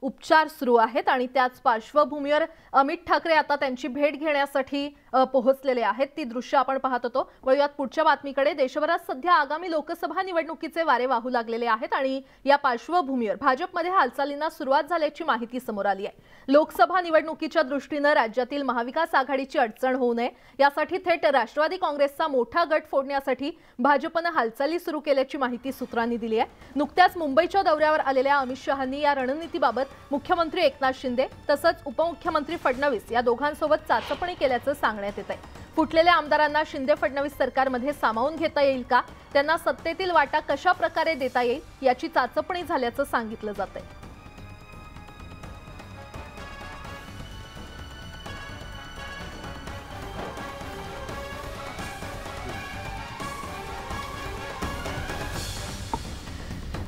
उपचार सुरू आहेत आणि त्याच पार्श्वभूमीवर अमित ठाकरे आता त्यांची भेट घेण्यासाठी पोहोचलेले आहेत। ती दृश्य आपण पाहत होतो। वळूयात पुढच्या बातमीकडे। देशभरात सध्या आगामी लोकसभा निवडणुकीचे वारे वाहू लागलेले आहेत आणि या पार्श्वभूमीवर भाजपमध्ये हालचालींना सुरुवात झाल्याची माहिती समोर आली आहे। लोकसभा निवडणुकीच्या दृष्टीने राज्यातील महाविकास आघाडीची अडचण होऊ नये यासाठी थेट राष्ट्रवादी काँग्रेसचा मोठा गट फोडण्यासाठी भाजपने हालचाली सुरू केल्याची माहिती सूत्रांनी दिली आहे। नुकत्याच मुंबईच्या दौऱ्यावर आलेल्या अमित शहांनी या रणनीतीबाबत मुख्यमंत्री एकनाथ शिंदे तसंच उपमुख्यमंत्री फडणवीस या दोघांसोबत चाचपणी केल्याचं सांगण्यात येत आहे। फुटलेल्या आमदारांना शिंदे फडणवीस सरकारमध्ये सामावून घेता येईल का, त्यांना सत्तेतील वाटा कशा प्रकारे देता येईल याची चाचपणी झाल्याचं सांगितलं जात आहे।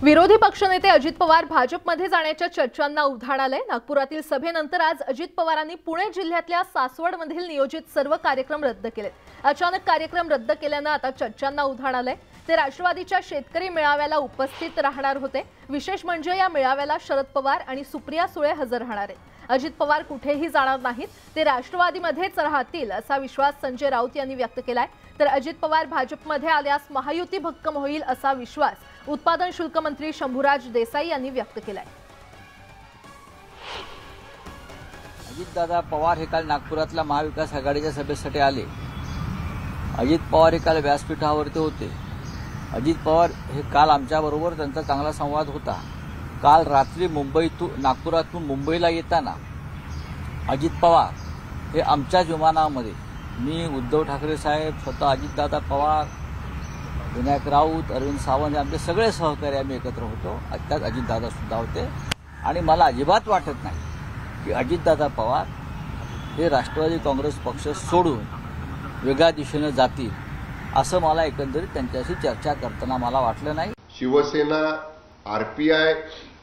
विरोधी पक्षनेते अजित पवार भाजपमध्ये जाण्याच्या चर्चांना उधाण आलंय। नागपुरातील सभेनंतर आज अजित पवारांनी पुणे जिल्ह्यातल्या सासवडमधील नियोजित सर्व कार्यक्रम रद्द केलेत। अचानक कार्यक्रम रद्द केल्याने आता चर्चांना उधाण आलंय। ते राष्ट्रवादीच्या शेतकरी मेळाव्याला उपस्थित राहणार होते। विशेष म्हणजे या मेळाव्याला शरद पवार आणि सुप्रिया सुळे हजर राहणार आहेत। अजित पवार कुठेही जाणार नाहीत, ते राष्ट्रवादीमध्येच राहतील असा विश्वास संजय राऊत यांनी व्यक्त केलाय। तर अजित पवार भाजपमध्ये आल्यास महायुती भक्कम होईल असा विश्वास उत्पादन शुल्क मंत्री शंभूराज देसाई यांनी व्यक्त केलाय। अजितदादा पवार हे काल नागपुरातल्या महाविकास आघाडीच्या सभेसाठी आले। अजित पवार हे काल व्यासपीठावरती होते। अजित पवार हे काल आमच्याबरोबर त्यांचा चांगला संवाद होता। काल रात्री नागपुरातून मुंबईला येताना अजित पवार हे आमच्याच विमानामध्ये मी, उद्धव ठाकरे साहेब, स्वतः अजितदादा पवार, विनायक राऊत, अरविंद सावंत हे आमचे सगळे सहकारी आम्ही एकत्र होतो। त्यात अजितदादा सुद्धा होते आणि मला अजिबात वाटत नाही की अजितदादा पवार हे राष्ट्रवादी काँग्रेस पक्ष सोडून वेगळ्या दिशेने जातील असं मला एकंदरीत त्यांच्याशी चर्चा करताना मला वाटलं नाही। शिवसेना, आरपीआय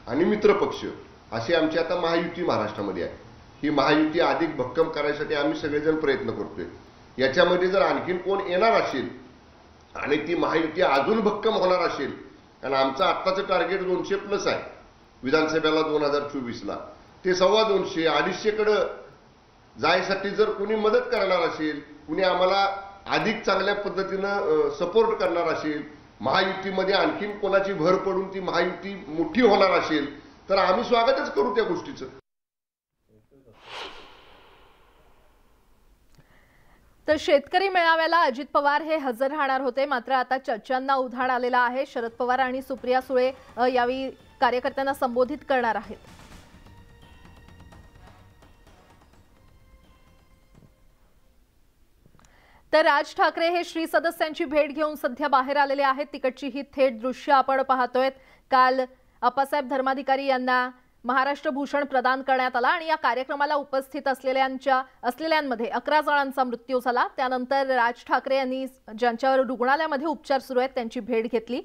आणि मित्रपक्ष अशी आमची आता महायुती महाराष्ट्रामध्ये आहे। ही महायुती अधिक भक्कम करायसाठी आम्ही सगळेजण प्रयत्न करतोय। याच्यामध्ये जर आणखीन कोण येणार असेल आणि ती महायुती अजून भक्कम होणार असेल, कारण आमचं आत्ताचं टार्गेट 200+ आहे विधानसभेला 2024ला, ते 250, 250कडे जायसाठी जर कुणी मदत करणार असेल, कुणी आम्हाला अधिक चांगल्या पद्धतीनं सपोर्ट करणार असेल, महायुतीमध्ये आणखीन कोणाची भर पडून ती महायुती मोठी होणार असेल तर आम्ही स्वागतच करू त्या गोष्टीचं। तर शेतकरी मेळाव्याला अजित पवार हे हजर राहणार होते, मात्र आता चर्चांना उधाण आलेला आहे। शरद पवार आणि सुप्रिया सुळे यावेळी कार्यकर्त्यांना संबोधित करणार आहेत। तर राज ठाकरे हे श्री सदस्यांची भेट घेऊन सध्या बाहेर आलेले आहेत। तिकडची ही थेट दृश्य आपण पाहतोय। काल अप्पासाहेब धर्माधिकारी यांना महाराष्ट्र भूषण प्रदान करण्यात आला आणि या कार्यक्रमाला उपस्थित असलेल्यांमध्ये 11 जणांचा मृत्यू झाला। त्यानंतर राज ठाकरे यांनी ज्यांच्यावर रुग्णालयामध्ये उपचार सुरू आहेत त्यांची भेट घेतली।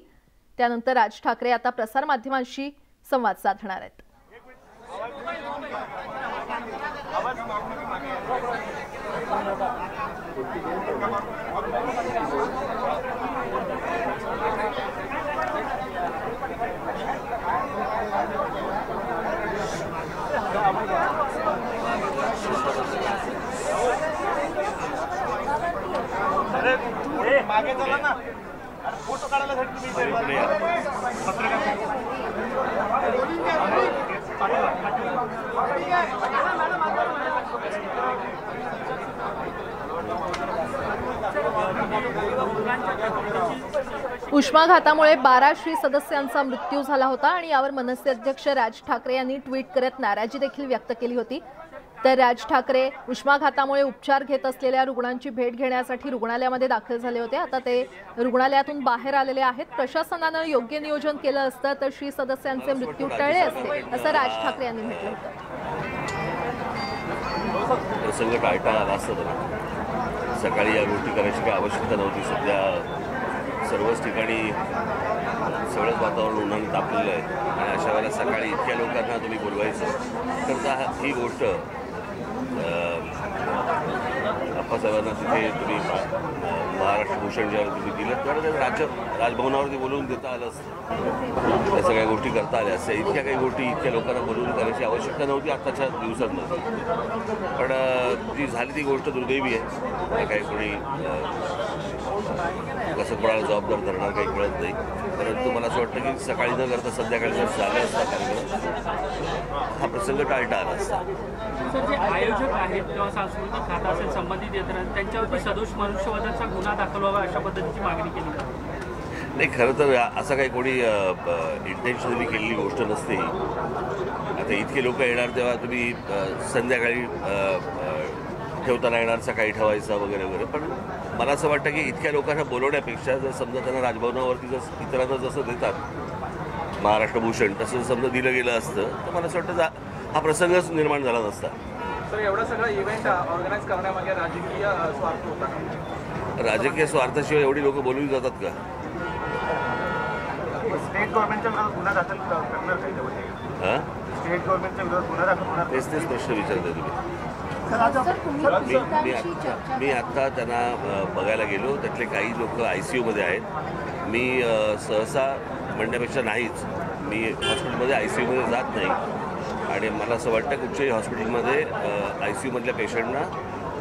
त्यानंतर राज ठाकरे आता प्रसार माध्यमांशी संवाद साधणार आहेत। मागे चला ना, फोटो काढायला उष्माघातामुळे 12 श्री सदस्यांचा मृत्यू झाला होता आणि यावर मनसे अध्यक्ष राज ठाकरे यांनी ट्विट करत नाराजी देखील व्यक्त केली होती। तर राज ठाकरे उष्माघातामुळे उपचार घेत असलेल्या रुग्णांची भेट घेण्यासाठी रुग्णालयामध्ये दाखल झाले होते। आता ते रुग्णालयातून बाहेर आलेले आहेत। प्रशासनाने योग्य नियोजन केलं असतं तर श्री सदस्यांचे मृत्यू टळले असते असं राज ठाकरे यांनी म्हटलं होतं। प्रसंग टाळता आला असता सकाळी या गोष्टी करायची काही आवश्यकता नव्हती। सध्या सर्वच ठिकाणी सगळंच वातावरण उन्हाने तापलेलं आहे आणि अशा वेळेला सकाळी इतक्या लोकांना तुम्ही बोलवायचं तर ही गोष्ट अप्पासाहेबांना तिथे तुम्ही महाराष्ट्र भूषण ज्यावेळी तुम्ही दिलं त्यावेळेला राजभवनावरती बोलवून देता आलं असतं. त्या सगळ्या गोष्टी करता आल्या असत्या. इतक्या काही गोष्टी इतक्या लोकांना बोलवून करायची आवश्यकता नव्हती आत्ताच्या दिवसांमध्ये. पण जी झाली ती गोष्ट दुर्दैवी आहे. काही कोणी कसं कोणाला जबाबदार धरणार काही कळत नाही. परंतु मला असं वाटतं की सकाळी न करता संध्याकाळी जर झालं असता कार्यक्रम हा प्रसंग टाळता आला असता. सर, जे आयोजक आहेत किंवा सांस्कृतिक खाता असेल संबंधित यंत्रणा त्यांच्यावरती सदोष मनुष्यवधाचा गुन्हा दाखल व्हावा अशा पद्धतीची मागणी केली जाते. नाही, खरं तर असं काही कोणी इंटेन्शनली केलेली गोष्ट नसते. आता इतके लोक येणार तेव्हा तुम्ही संध्याकाळी ठेवताना येणार सकाळी ठेवायचा वगैरे वगैरे. पण मला असं वाटतं की इतक्या लोकांना बोलवण्यापेक्षा जर समजा त्यांना राजभवनावरती जर इतरांना जसं देतात महाराष्ट्र भूषण तसं समजा दिलं गेलं असतं तर मला असं वाटतं हा प्रसंगच निर्माण झाला नसता. सर, एवढा सगळा इव्हेंट ऑर्गनाईज करण्यामागे राजकीय स्वार्थ होता का? राजकीय स्वार्थाशिवाय एवढी लोक बोलवली जातात का? स्टेट गव्हर्नमेंटच्या विरोधात गुन्हा दाखल करणार काही हां, स्टेट गव्हर्नमेंटच्या विरोधात गुन्हा दाखल होणार? तेच प्रश्न विचारताय तुम्ही. मी आत्ता त्यांना बघायला गेलो. त्यातले काही लोक ICUमध्ये आहेत. मी सहसा म्हणण्यापेक्षा नाहीच, मी हॉस्पिटलमध्ये ICUमध्ये जात नाही. आणि मला असं वाटतं कुठच्याही हॉस्पिटलमध्ये ICUमधल्या पेशंटना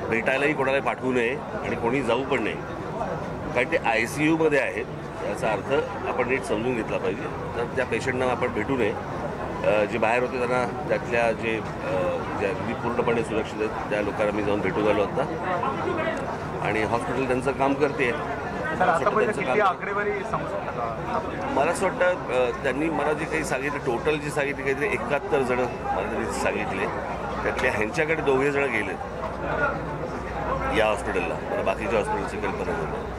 भेटायलाही कोणाला पाठवू नये आणि कोणी जाऊ पण नाही. कारण ते ICUमध्ये आहेत याचा अर्थ आपण नीट समजून घेतला पाहिजे. तर त्या पेशंटना आपण भेटू नये. जे बाहेर होते त्यांना त्यातल्या जे अगदी पूर्णपणे सुरक्षित आहेत त्या लोकांना मी जाऊन भेटून आलो होता. आणि हॉस्पिटल त्यांचं काम करते. मला असं वाटतं त्यांनी मला जे काही सांगितलं टोटल जे सांगितले काहीतरी 71 जण मला त्यांनी सांगितले. त्यातले ह्यांच्याकडे 2 जण गेले या हॉस्पिटलला. मला बाकीच्या हॉस्पिटलची कल्पना नाही.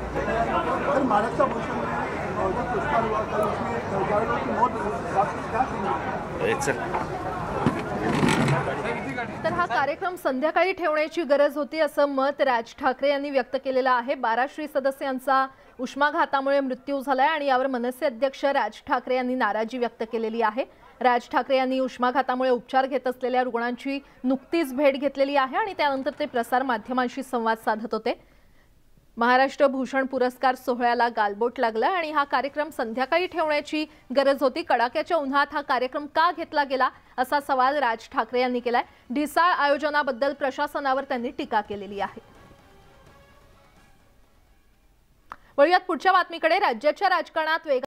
तर हा कार्यक्रम संध्याकाळी ठेवण्याची गरज होती असं मत राज ठाकरे यांनी व्यक्त केलेलं आहे. 12 श्री सदस्यांचा उष्माघातामुळे मृत्यू झालाय आणि यावर मनसे अध्यक्ष राज ठाकरे यांनी नाराजी व्यक्त केलेली आहे. राज ठाकरे यांनी उष्माघातामुळे उपचार घेत असलेल्या रुग्णांची नुकतीच भेट घेतलेली आहे आणि त्यानंतर ते प्रसार माध्यमांशी संवाद साधत होते. महाराष्ट्र भूषण पुरस्कार सोहळ्याला गालबोट लागला आणि हा कार्यक्रम संध्याकाळी ठेवण्याची गरज होती. कडाक्याच्या उन्हात हा कार्यक्रम का घेतला गेला असा सवाल राज ठाकरे यांनी केलाय. ढिसाळ आयोजनाबद्दल प्रशासनावर त्यांनी टीका केलेली आहे. वळूयात पुढच्या बातमीकडे. राज्याच्या राजकारणात वेग